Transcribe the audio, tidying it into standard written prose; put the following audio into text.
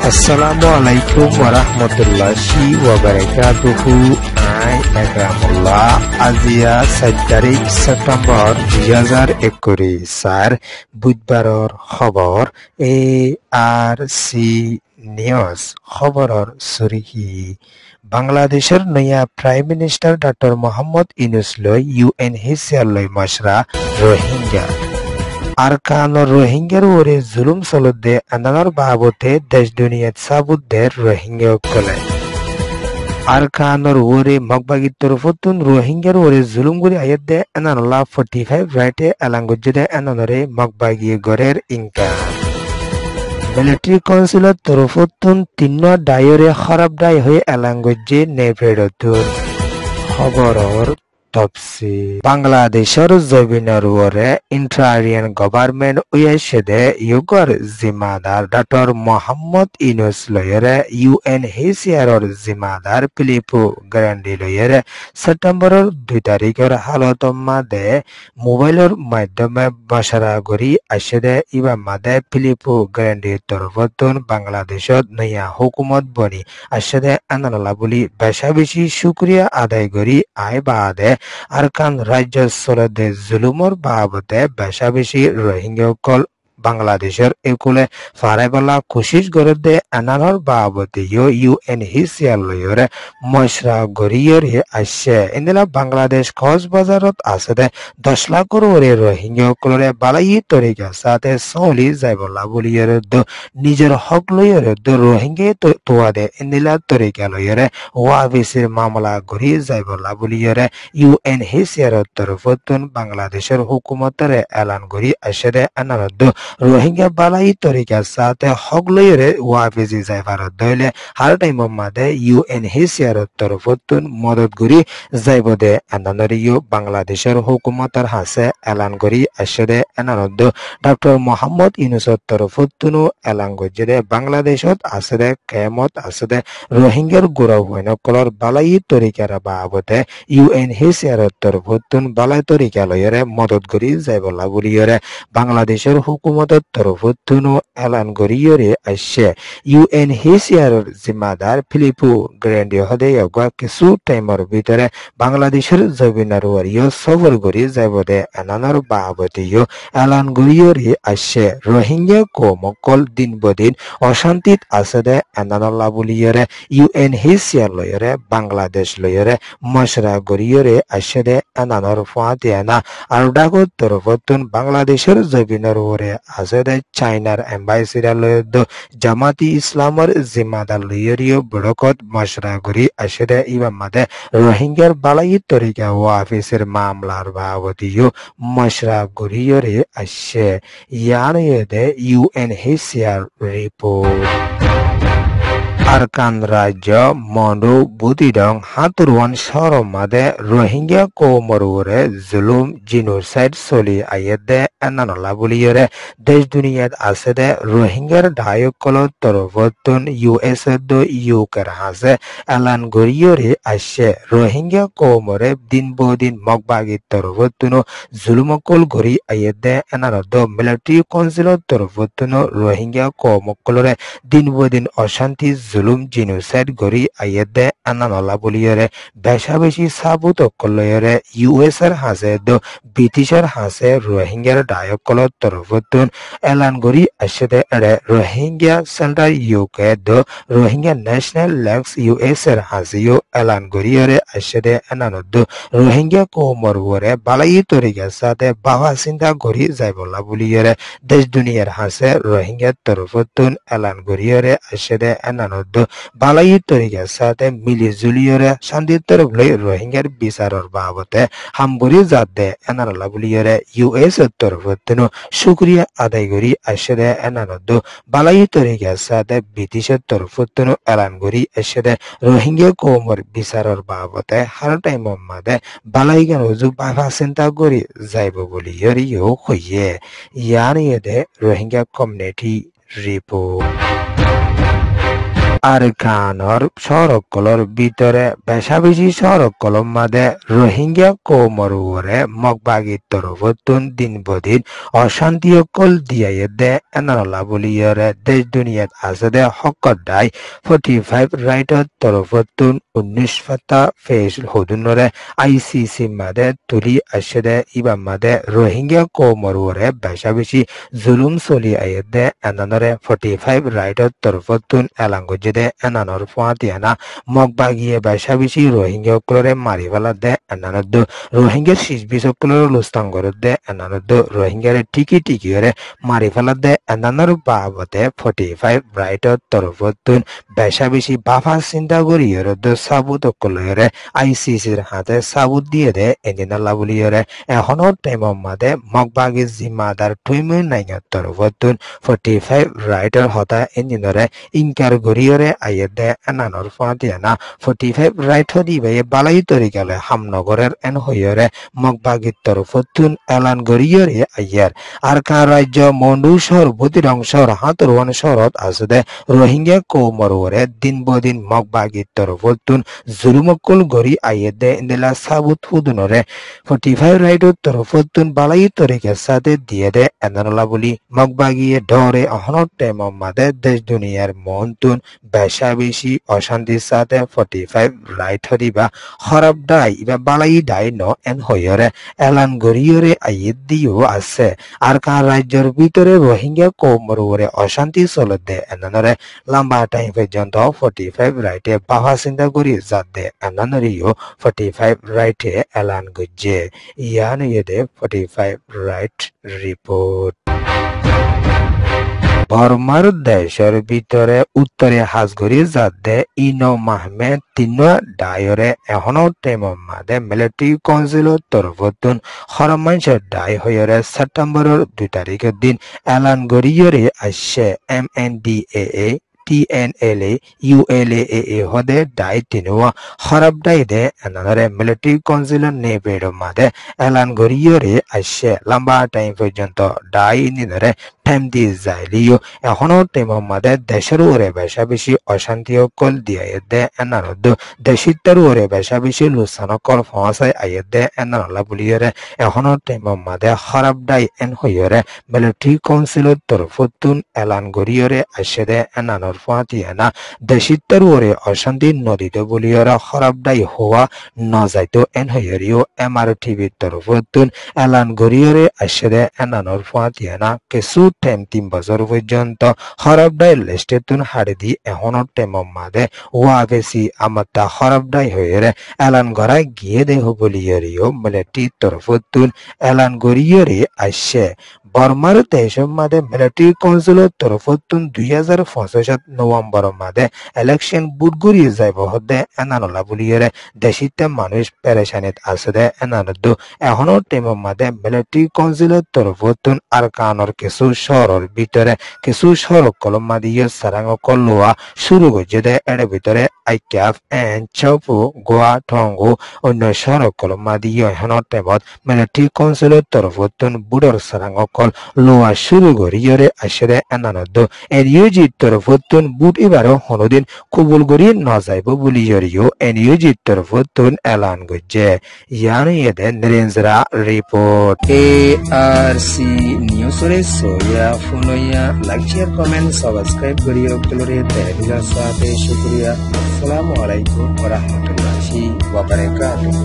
Assalamualaikum warahmatullahi wabarakatuh. I Akramullah আজিয়া 4 তাৰিখ ছেপ্টেম্বৰ 2021 বুধবাৰৰ খবৰ ARC নিউজ খবৰৰ চুৰিকি বাংলাদেশৰ নয়া prime minister doctor Mohammad Yunus লৈ UNHCR লৈ মশরা রোহিঙ্গা আরকানোর রোহিঙ্গার ওরে জুলুম চলতে আনানোর বাবতে দেশ দুনিয়াত সাবুদ্দের রোহিঙ্গা কলে আরকানোর ওরে মগবাগির তরফতুন রোহিঙ্গার ওরে জুলুম গুলি আয়াত দে আনানোলা 45 রাইটে আলাঙ্গুজে আনানোরে মগবাগি গড়ের ইনকা মিলিটারি কাউন্সিলত তরফতুন তিন্ন ডায়রে খারাপ দায় হয়ে আলাঙ্গুজে নেভেডতুন খবরর তফসি বাংলাদেশের জবিনের ওরে ইন্টারিয়ান গভর্নমেন্ট উয়েসেদে ইউগর জিম্মাদার ডক্টর মোহাম্মদ ইউনুস লয়রে UNHCR জিম্মাদার ফিলিপো গ্রান্ডি লয়রে সেপ্টেম্বরের 2 তারিখের হালত মাদে মোবাইলের মাধ্যমে বাসারা গড়ি আসেদে ইবা মাদে ফিলিপো গ্রান্ডি তরফতুন বাংলাদেশত নয়া হুকুমত বনি আসেদে আনালা বলি বেশা বেশি শুক্রিয়া আদায় করি আয় বাদে আরকান রাজ্য চলতে জুলুমর বাবতে বেশা বেশি রোহিঙ্গা কল বাংলাদেশের একুলে ফারাইবালা কোশিশ করে দে আনানোর বাবতে UNHCR লয়রে মশরা গড়িয়রে আসছে ইন্দিলা বাংলাদেশ কক্সবাজারত আছে দে 10 লাখর ওরে রোহিঙ্গা কলরে বালাই তরিকা সাথে সলি যাইবলা বলিয়রে নিজের হক লয়রে রোহিঙ্গা তোয়া দে ইন্দিলা তরিকা লয়রে ওয়াবিসির মামলা গড়ি যাইবলা বলিয়রে UNHCR তরফতুন বাংলাদেশের হুকুমতের এলান গড়ি আসছে দে আনারদ রোহিঙ্গা বালাই তরিকার সাথে হক লয়রে ওয়াফিজি যাইবার দইলে হার টাইম মাদে UNHCR তরফতুন মদত করি যাইব দে আনানরিও বাংলাদেশের হুকুমতের হাসে এলান করি আসে দে আনানদ ডক্টর মোহাম্মদ ইউনুসের তরফতুনও এলান করছে দে বাংলাদেশত আছে দে কেমত আছে দে রোহিঙ্গার গোড়া হইনকলর বালাই তরিকার বাবতে UNHCR তরফতুন বালাই তরিকা লয়রে মদত করি যাইবলা বলিয়রে বাংলাদেশের হুকুমত তরফতুনও এলান করিয়রে আসছে UNHCR জিম্মাদার ফিলিপো গ্রান্ডি হদে কিছু টাইমের ভিতরে বাংলাদেশের জবিনার ওয়ারিও সফর করি যাইব দে এনানোর বাবতেও এলান করিয়রে আসছে রোহিঙ্গা কমকল দিন বদিন অশান্তিত আছে দে এনানলা বলিয়রে UNHCR লয়রে বাংলাদেশ লয়রে মশরা করিয়রে আসছে দে এনানোর ফাঁতে আনা আর ডাকত তরফতুন বাংলাদেশের জবিনার ওরে আছে দে চাইনার এম্বাসিডার লয় জামাতি ইসলামের জিম্মাদার লয়রিও বড়কত মশরা করি আসে দে ইবা মাদে রোহিঙ্গার বালাই তরিকা ওয়াফিসের মামলার বাবদিও মশরা করিয়রে আসছে ইয়ানে দে UNHCR রিপোর্ট আরকান রাজ্য মন্ডু বুদিডং হাতুরওয়ান শহর মাদে রোহিঙ্গা কোমরুরে জুলুম জিনোসাইড চলি আইয়ে দে এনানলা বলিয়রে দেশ দুনিয়াত আছে দে রোহিঙ্গার ডায়কল তরফতুন US ইউকের হাসে এলান গড়িয়রে আসছে রোহিঙ্গা কোমরে দিন বদিন মগবাগি তরফতুন জুলুমকল গড়ি আইয়ে দে এনানদ মিলিটারি কাউন্সিলত তরফতুন রোহিঙ্গা কোমকলরে দিন বদিন অশান্তি জুলুম জিনোসাইড গড়ি আইয়ে দে আনানলা বলিয়রে বেশা বেশি সাবুত কলয়রে US এর হাসে ব্রিটিশের হাসে রোহিঙ্গার ডায়কলত তরফতুন এলান গড়ি আসে দে Rohingya center UK Rohingya national লেক্স US এর হাসিও এলান গড়িয়রে আসে দে আনানদ রোহিঙ্গা কোমর ওরে বালাই তরিকার সাথে বাবা চিন্তা গড়ি যাইবলা বলিয়রে দেশ দুনিয়ার হাসে রোহিঙ্গা তরফতুন এলান গড়িয়রে আসে দে আনানদ বালাই তরিকার সাথে মিলি জুলিয়রে শান্তির তরফ লই রোহিঙ্গার বিচারর বাবতে হামবরি জাত দে এনারলা বলিয়রে US তরফতুন শুক্রিয়া আদায় করি আসে দে এনানদ বালাই তরিকার সাথে ব্রিটিশের তরফতুন এলান করি আসে দে রোহিঙ্গা কোমর বিচারর বাবতে হার টাইম মাদে বালাই গান রুজু বাবা চিন্তা করি যাইব বলিয়রিও হইয়ে ইয়ানিয়ে দে রোহিঙ্গা কমিউনিটি রিপোর্ট আরকানর সড়কগুলোর ভিতরে বেশাবেশি সড়কগুলোর মাঝে রোহিঙ্গা কৌমরুরে মগবাগির তরফতুন দিন বদিন অশান্তি কল দিয়ে দে এনারলা বলিয়রে দেশ দুনিয়াত আছে দে হকত দায় 45 রাইটর তরফতুন 19 ফাতা ফেস হদুনরে আইসিসি মাদে তুলি আসে দে ইবা মাদে রোহিঙ্গা কৌমরুরে বেশাবেশি জুলুম চলি আয়ে দে এনানরে 45 রাইটর তরফতুন এলাঙ্গজ de enanor fuatiana mokbagie bashabisi rohingya klore mari bala de enanoddo rohingya shisbiso klore lustangor de enanoddo rohingya re tiki re mari bala de enanor babate 45 brighter torofotun bashabisi bafa sinda goriyore do sabut klore ICC এর হাতে সাবুত দিয়ে দে এদিন লাবুলিয়রে এখনো টাইমর মাদে মগবাগি জিম্মাদার টুইমে Naiya তরফতুন 45 writer হতা এদিনরে incur গরিয়রে আইয়েদে এনানর ফাতিয়ানা 45 right হদিবে বালাই তরিকালে হামনগরের N হইয়রে মগবাগি তরফতুন এলান গরিয়রে আইয়ার আর কা রাজ্য মন্ডু শহর বতিরংশর হাতরওয়ান শহরত আসদে রোহিঙ্গা কৌমরওরে দিন বদিন মগবাগি তরফতুন জুলুমকুল গরি আইয়েদে ইন্দিলা সাবুত হুদুনরে 45 রাইটর তরফতুন বালাই তরিকার সাথে দিয়ে দে এনানলা বলি মগবাগিয়ে ডরে অহনর টেমম মাদে দেশ দুনিয়ার মন্তুন বেশাবেশি অশান্তির সাথে 45 রাইট হরিবা খরাব ডাই ইবা বালাই ডাই ন এন হইয়রে এলান গরিয়রে আইয়ে দিও আছে আর কার রাজ্যের ভিতরে রোহিঙ্গা কৌমরওরে অশান্তি চলে দে এনানরে লম্বা টাইম পর্যন্ত 45 রাইটে বাহা চিন্তা করি যাতে এনানরিও 45 রাইটে এলান গজ্জে ইয়ান ইয়েদে 45 রাইট রিপোর্ট বর্মার দেশের ভিতরে উত্তরে হাজগরি যাতে ইনো মাহমেদ তিন ডায়রে এখনো টেমর মাদে মিলিটারি কাউন্সিলের তরফতুন হরমাংসের ডাই হইরে সেপ্টেম্বরের 2 তারিখের দিন এলান গরিয়রে আসছে MNDAA TNLA ULAA হদে ডাই তিনুয়া খরাব ডাই দে এনারে মিলিটারি কাউন্সিলের নেবের মাদে এলান গরিয়রে আসছে লম্বা টাইম পর্যন্ত ডাই নিদরে টাইম দিয়ে যাইলিও এখনো টেমর মাদে দেশের ওরে বেশাবেশি অশান্তি কল দিয়ে দে এনারদ দেশিত্তর ওরে বেশাবেশি লুসান কল ফসাই আইয়ে দে এনারলা বলিয়রে এখনো টেমর মাদে খরাব ডাই এন হইয়রে মিলিটারি কাউন্সিলের তরফতুন এলান গরিয়রে আসছে দে এনানর ফাতিয়ানা দেশিত্তর ওরে অশান্তি নদীতে বলিয়রে খরাব ডাই হওয়া নজাইতো এন হইয়রিও MRTVর তরফতুন এলান গরিয়রে আসছে দে এনানর ফাতিয়ানা কিছু টাইম 3 বছর পর্যন্ত খরাব ডাই লিস্টেতুন হাড়ি দি এখনো টেমর মাদে ওয়া বেশি আমাতা খরাব ডাই হইরে এলান গড়াই গিয়ে দেহ বলিয়রিও মিলিটারি তরফতুন এলান গরিয়রে আসছে বর্মার দেশের মাদে মিলিটারি কাউন্সিলের তরফতুন 2025 নভেম্বর মাদে ইলেকশন বুট গড়িয়ে যাইব হদে এনানলা বলিয়রে দেশিতে মানুষ পেরেশানিত আছে দে এনানদ এখনো টেমর মাদে মিলিটারি কাউন্সিলের তরফতুন আর কানর কিছু শহরের ভিতরে কিছু সড়ক কলম মাদিয়ে সারাঙ্গ কলোয়া শুরু করছে দে এর ভিতরে আইক্যাফ এন চৌপু গোয়া টঙ্গু অন্য সড়ক কলম মাদিয়ে এখনো টেমত মিলিটারি কাউন্সিলের তরফতুন বুডর সারাঙ্গ কল লোয়া শুরু করিয়রে আসে এনানদ এনইউজির তরফতুন বুট এবারও হনদিন কবুল করি নজাইব বলিয়রিও এনইউজির তরফতুন এলান গজ্জে ইয়ান ইয়েদে নিরেঞ্জরা রিপোর্ট ARC নিউজরে সোয়া ফুনয়া লাইক শেয়ার কমেন্ট সাবস্ক্রাইব করিও ক্লোরে তেহবিলা সাথে শুকরিয়া আসসালামু আলাইকুম ওয়া রাহমাতুল্লাহি ওয়া বারাকাতুহু।